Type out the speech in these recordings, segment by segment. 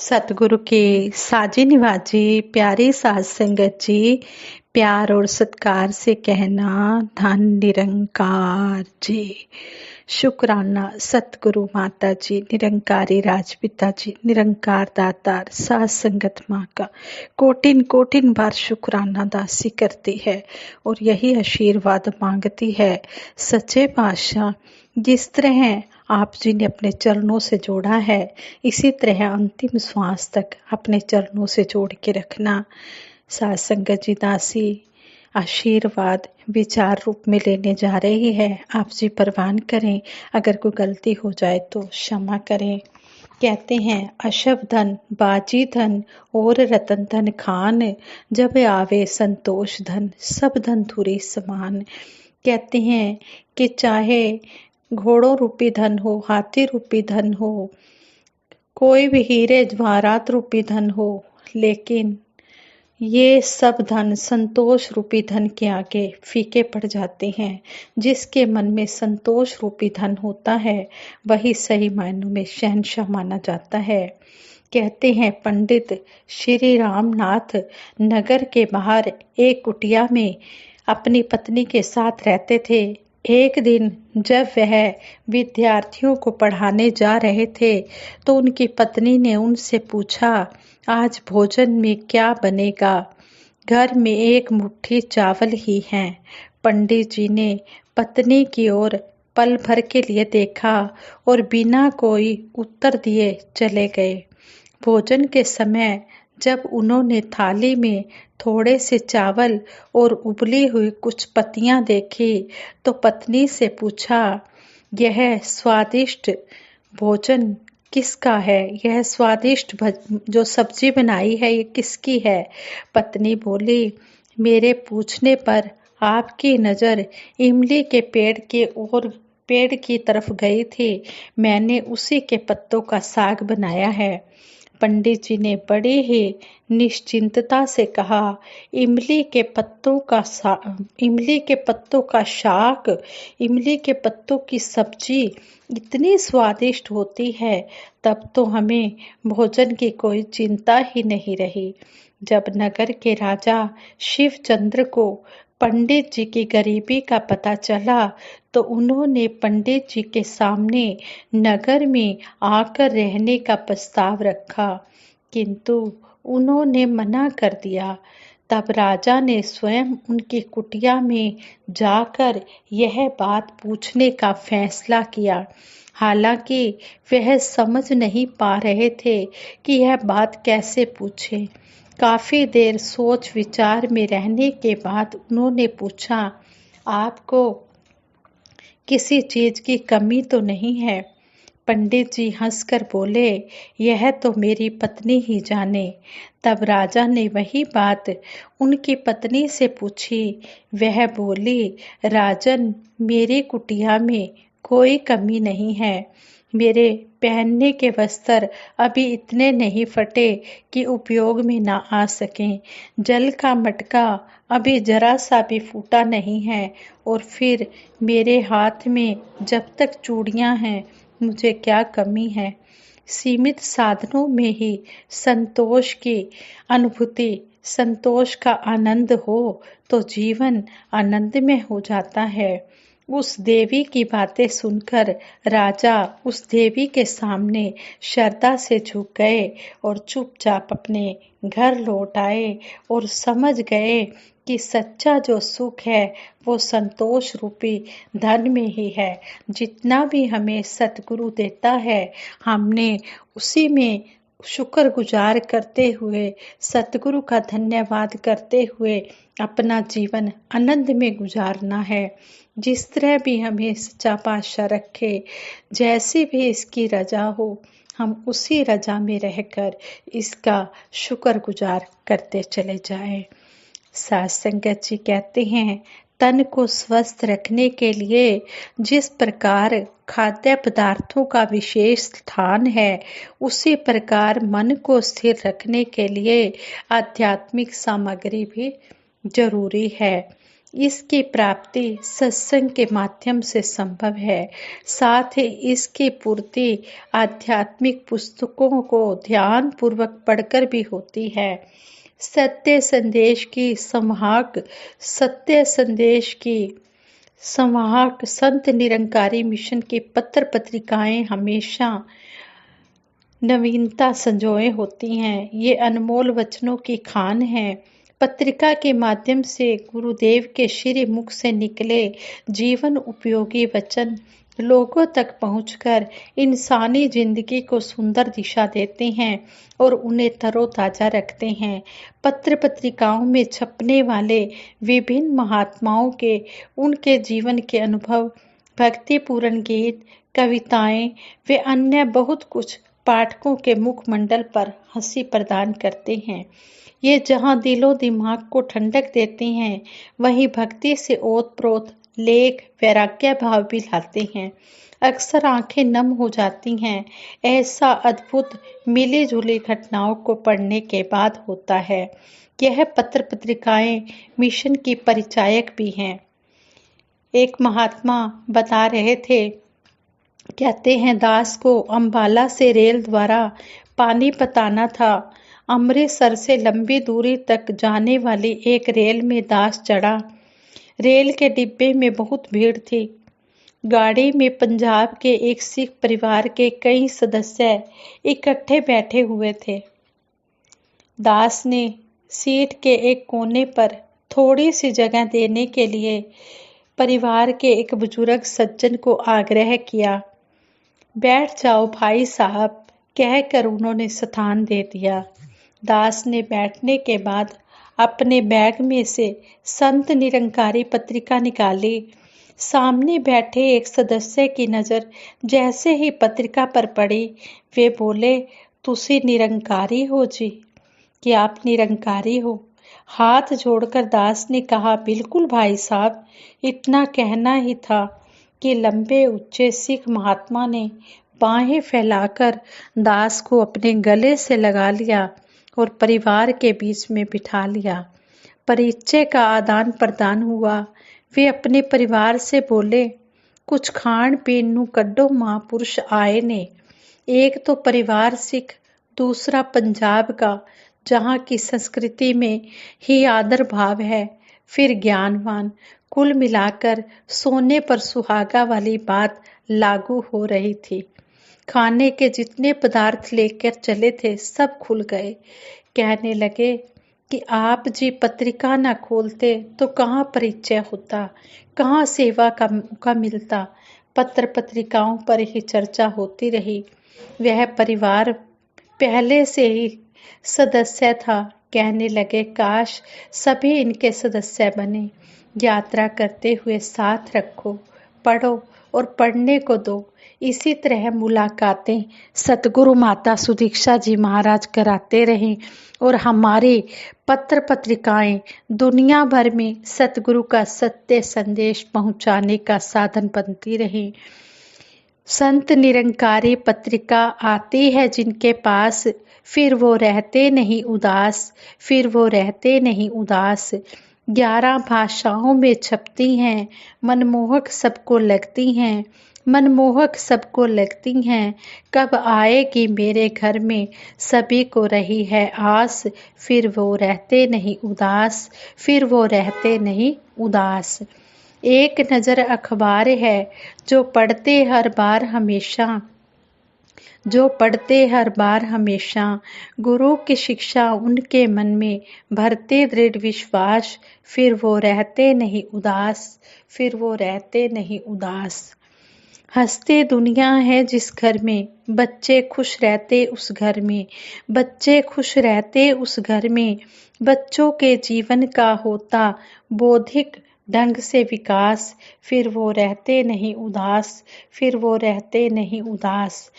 सतगुरु की साजी निवाजी प्यारी साध संगत जी, प्यार और सत्कार से कहना धन निरंकार जी। शुक्राना सतगुरु माता जी, निरंकारी राजपिता जी, निरंकार दातार साध संगत माँ का कोटिन कोटिन बार शुक्राना दासी करती है और यही आशीर्वाद मांगती है सच्चे पातशाह। जिस तरह आप जी ने अपने चरणों से जोड़ा है, इसी तरह अंतिम श्वास तक अपने चरणों से जोड़ के रखना। साध संगत जी दासी आशीर्वाद विचार रूप में लेने जा रही है। आप जी परवान करें, अगर कोई गलती हो जाए तो क्षमा करें। कहते हैं अशब धन बाजी धन और रतन धन खान, जब आवे संतोष धन सब धन धुरी समान। कहते हैं कि चाहे घोड़ों रूपी धन हो, हाथी रूपी धन हो, कोई भी हीरे जवाहरात रूपी धन हो, लेकिन ये सब धन संतोष रूपी धन के आगे फीके पड़ जाते हैं। जिसके मन में संतोष रूपी धन होता है वही सही मायनों में शहंशाह माना जाता है। कहते हैं पंडित श्री रामनाथ नगर के बाहर एक कुटिया में अपनी पत्नी के साथ रहते थे। एक दिन जब वह विद्यार्थियों को पढ़ाने जा रहे थे तो उनकी पत्नी ने उनसे पूछा, आज भोजन में क्या बनेगा? घर में एक मुट्ठी चावल ही हैं। पंडित जी ने पत्नी की ओर पल भर के लिए देखा और बिना कोई उत्तर दिए चले गए। भोजन के समय जब उन्होंने थाली में थोड़े से चावल और उबली हुई कुछ पत्तियां देखी तो पत्नी से पूछा, यह स्वादिष्ट भोजन किसका है? यह स्वादिष्ट जो सब्जी बनाई है ये किसकी है? पत्नी बोली, मेरे पूछने पर आपकी नज़र इमली के पेड़ की तरफ गई थी, मैंने उसी के पत्तों का साग बनाया है। पंडित जी ने बड़ी ही निश्चिंतता से कहा, इमली के पत्तों का साग, इमली के पत्तों की सब्जी इतनी स्वादिष्ट होती है, तब तो हमें भोजन की कोई चिंता ही नहीं रही। जब नगर के राजा शिवचंद्र को पंडित जी की गरीबी का पता चला तो उन्होंने पंडित जी के सामने नगर में आकर रहने का प्रस्ताव रखा, किंतु उन्होंने मना कर दिया। तब राजा ने स्वयं उनकी कुटिया में जाकर यह बात पूछने का फैसला किया। हालांकि वह समझ नहीं पा रहे थे कि यह बात कैसे पूछे। काफी देर सोच विचार में रहने के बाद उन्होंने पूछा, आपको किसी चीज की कमी तो नहीं है? पंडित जी हंसकर बोले, यह तो मेरी पत्नी ही जाने। तब राजा ने वही बात उनकी पत्नी से पूछी। वह बोली, राजन, मेरी कुटिया में कोई कमी नहीं है। मेरे पहनने के वस्त्र अभी इतने नहीं फटे कि उपयोग में ना आ सकें। जल का मटका अभी जरा सा भी फूटा नहीं है, और फिर मेरे हाथ में जब तक चूड़ियां हैं, मुझे क्या कमी है? सीमित साधनों में ही संतोष की अनुभूति, संतोष का आनंद हो तो जीवन आनंदमय हो जाता है। उस देवी की बातें सुनकर राजा उस देवी के सामने श्रद्धा से झुक गए और चुपचाप अपने घर लौट आए और समझ गए कि सच्चा जो सुख है वो संतोष रूपी धन में ही है। जितना भी हमें सतगुरु देता है, हमने उसी में शुक्रगुजार करते हुए, सतगुरु का धन्यवाद करते हुए अपना जीवन आनंद में गुजारना है। जिस तरह भी हमें सच्चा पातशाह रखे, जैसी भी इसकी रजा हो, हम उसी रजा में रहकर इसका शुक्रगुजार करते चले जाएं। साध संगत जी कहते हैं, तन को स्वस्थ रखने के लिए जिस प्रकार खाद्य पदार्थों का विशेष स्थान है, उसी प्रकार मन को स्थिर रखने के लिए आध्यात्मिक सामग्री भी जरूरी है। इसकी प्राप्ति सत्संग के माध्यम से संभव है। साथ ही इसकी पूर्ति आध्यात्मिक पुस्तकों को ध्यान पूर्वक पढ़कर भी होती है। सत्य संदेश की संवाहक संत निरंकारी मिशन की पत्र पत्रिकाएं हमेशा नवीनता संजोए होती हैं। ये अनमोल वचनों की खान है। पत्रिका के माध्यम से गुरुदेव के श्री मुख से निकले जीवन उपयोगी वचन लोगों तक पहुंचकर इंसानी जिंदगी को सुंदर दिशा देते हैं और उन्हें तरोताजा रखते हैं। पत्र पत्रिकाओं में छपने वाले विभिन्न महात्माओं के उनके जीवन के अनुभव, भक्तिपूर्ण गीत, कविताएं व अन्य बहुत कुछ पाठकों के मुखमंडल पर हंसी प्रदान करते हैं। ये जहां दिलो दिमाग को ठंडक देते हैं, वहीं भक्ति से ओतप्रोत लेख वैराग्य भाव भी लाते हैं। अक्सर आंखें नम हो जाती हैं। ऐसा अद्भुत मिली जुली घटनाओं को पढ़ने के बाद होता है। यह पत्र पत्रिकाएं मिशन की परिचायक भी हैं। एक महात्मा बता रहे थे, कहते हैं, दास को अंबाला से रेल द्वारा पानीपत आना था। अमृतसर से लंबी दूरी तक जाने वाली एक रेल में दास चढ़ा। रेल के डिब्बे में बहुत भीड़ थी। गाड़ी में पंजाब के एक सिख परिवार के कई सदस्य इकट्ठे बैठे हुए थे। दास ने सीट के एक कोने पर थोड़ी सी जगह देने के लिए परिवार के एक बुजुर्ग सज्जन को आग्रह किया। बैठ जाओ भाई साहब, कहकर उन्होंने स्थान दे दिया। दास ने बैठने के बाद अपने बैग में से संत निरंकारी पत्रिका निकाली। सामने बैठे एक सदस्य की नज़र जैसे ही पत्रिका पर पड़ी, वे बोले, तुसी निरंकारी हो जी? कि आप निरंकारी हो? हाथ जोड़कर दास ने कहा, बिल्कुल भाई साहब, इतना कहना ही था कि लंबे उच्चे सिख महात्मा ने बाहें फैलाकर दास को अपने गले से लगा लिया और परिवार के बीच में बिठा लिया। परिचय का आदान प्रदान हुआ। वे अपने परिवार से बोले, कुछ खान पीन नू कड्डो महापुरुष आए ने। एक तो परिवार सिख, दूसरा पंजाब का, जहाँ की संस्कृति में ही आदर भाव है, फिर ज्ञानवान। कुल मिलाकर सोने पर सुहागा वाली बात लागू हो रही थी। खाने के जितने पदार्थ लेकर चले थे सब खुल गए। कहने लगे कि आप जी पत्रिका न खोलते तो कहाँ परिचय होता, कहाँ सेवा का मिलता। पत्र पत्रिकाओं पर ही चर्चा होती रही। वह परिवार पहले से ही सदस्य था। कहने लगे, काश सभी इनके सदस्य बने। यात्रा करते हुए साथ रखो, पढ़ो और पढ़ने को दो। इसी तरह मुलाकातें सतगुरु माता सुदीक्षा जी महाराज कराते रहें और हमारी पत्र पत्रिकाएं दुनिया भर में सतगुरु का सत्य संदेश पहुंचाने का साधन बनती रहें। संत निरंकारी पत्रिका आती है जिनके पास, फिर वो रहते नहीं उदास, फिर वो रहते नहीं उदास। 11 भाषाओं में छपती हैं, मनमोहक सबको लगती हैं, मनमोहक सबको लगती हैं। कब आएगी मेरे घर में, सभी को रही है आस, फिर वो रहते नहीं उदास, फिर वो रहते नहीं उदास। एक नज़र अखबार है, जो पढ़ते हर बार हमेशा, जो पढ़ते हर बार हमेशा। गुरु की शिक्षा उनके मन में भरते दृढ़ विश्वास, फिर वो रहते नहीं उदास, फिर वो रहते नहीं उदास। हंसती दुनिया है जिस घर में, बच्चे खुश रहते उस घर में, बच्चे खुश रहते उस घर में। बच्चों के जीवन का होता बौद्धिक ढंग से विकास, फिर वो रहते नहीं उदास, फिर वो रहते नहीं उदास।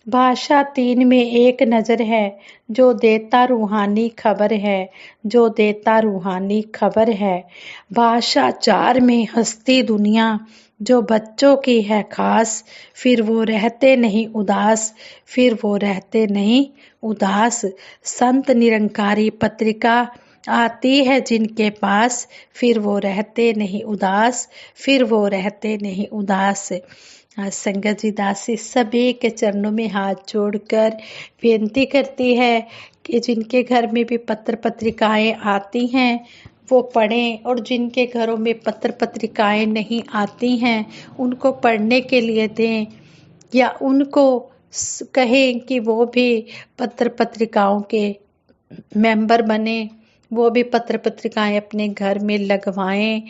भाषा 3 में एक नज़र है, जो देता रूहानी खबर है, जो देता रूहानी खबर है। भाषा 4 में हंसती दुनिया, जो बच्चों की है खास, फिर वो रहते नहीं उदास, फिर वो रहते नहीं उदास। संत निरंकारी पत्रिका आती है जिनके पास, फिर वो रहते नहीं उदास, फिर वो रहते नहीं उदास। संगत जी दासी सभी के चरणों में हाथ जोड़कर बेनती करती है कि जिनके घर में भी पत्र पत्रिकाएं आती हैं वो पढ़ें, और जिनके घरों में पत्र पत्रिकाएं नहीं आती हैं उनको पढ़ने के लिए दें, या उनको कहें कि वो भी पत्र पत्रिकाओं के मेंबर बने, वो भी पत्र पत्रिकाएं अपने घर में लगवाएं।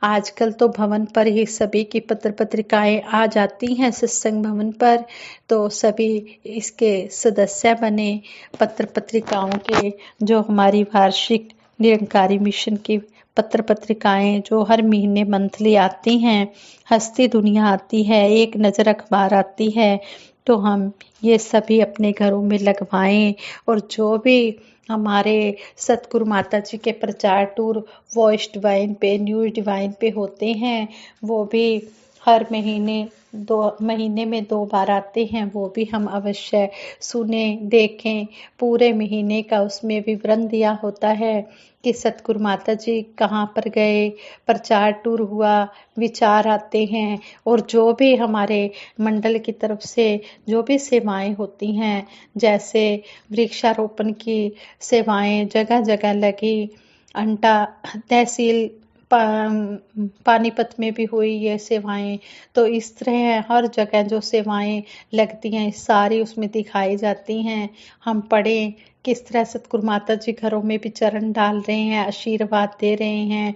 आजकल तो भवन पर ही सभी की पत्र पत्रिकाएं आ जाती हैं सत्संग भवन पर, तो सभी इसके सदस्य बने। पत्र पत्रिकाओं के जो हमारी वार्षिक निरंकारी मिशन की पत्र पत्रिकाएं जो हर महीने मंथली आती हैं, हस्ती दुनिया आती है, एक नज़र अखबार आती है, तो हम ये सभी अपने घरों में लगवाएं। और जो भी हमारे सतगुरु माता जी के प्रचार टूर वॉइस डिवाइन पे, न्यूज डिवाइन पे होते हैं, वो भी हर महीने 2 महीने में 2 बार आते हैं, वो भी हम अवश्य सुने देखें। पूरे महीने का उसमें विवरण दिया होता है कि सतगुरु माता जी कहाँ पर गए, प्रचार टूर हुआ, विचार आते हैं, और जो भी हमारे मंडल की तरफ से जो भी सेवाएं होती हैं, जैसे वृक्षारोपण की सेवाएं जगह जगह लगी, अंटा तहसील पानीपत में भी हुई ये सेवाएं, तो इस तरह हर जगह जो सेवाएं लगती हैं सारी उसमें दिखाई जाती हैं। हम पढ़ें किस तरह सतगुरु माता जी घरों में भी चरण डाल रहे हैं, आशीर्वाद दे रहे हैं,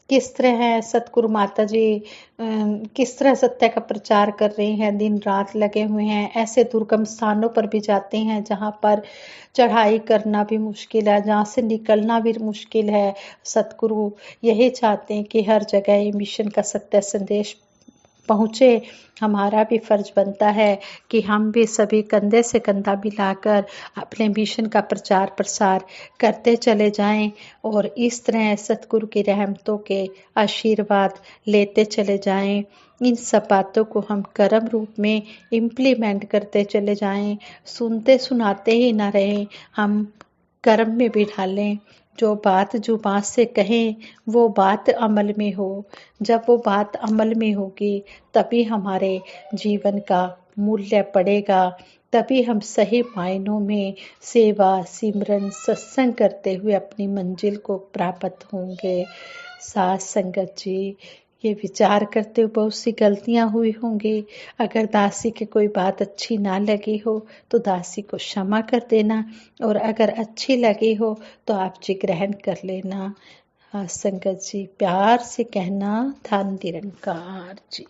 किस तरह है सतगुरु माता जी किस तरह सत्य का प्रचार कर रहे हैं, दिन रात लगे हुए हैं। ऐसे दुर्गम स्थानों पर भी जाते हैं जहाँ पर चढ़ाई करना भी मुश्किल है, जहाँ से निकलना भी मुश्किल है। सतगुरु यही चाहते हैं कि हर जगह ये मिशन का सत्य संदेश पहुँचे। हमारा भी फर्ज बनता है कि हम भी सभी कंधे से कंधा मिलाकर अपने मिशन का प्रचार प्रसार करते चले जाएं, और इस तरह सतगुरु की रहमतों के आशीर्वाद लेते चले जाएं। इन सब बातों को हम कर्म रूप में इम्प्लीमेंट करते चले जाएं, सुनते सुनाते ही ना रहें, हम कर्म में भी ढालें। जो बात जुबान से कहें वो बात अमल में हो, जब वो बात अमल में होगी तभी हमारे जीवन का मूल्य बढ़ेगा, तभी हम सही मायनों में सेवा सिमरन सत्संग करते हुए अपनी मंजिल को प्राप्त होंगे। साथ संगत जी, ये विचार करते हुए बहुत सी गलतियां हुई होंगी। अगर दासी की कोई बात अच्छी ना लगी हो तो दासी को क्षमा कर देना, और अगर अच्छी लगी हो तो आप जी ग्रहण कर लेना। हाँ संगत जी, प्यार से कहना, धन निरंकार जी।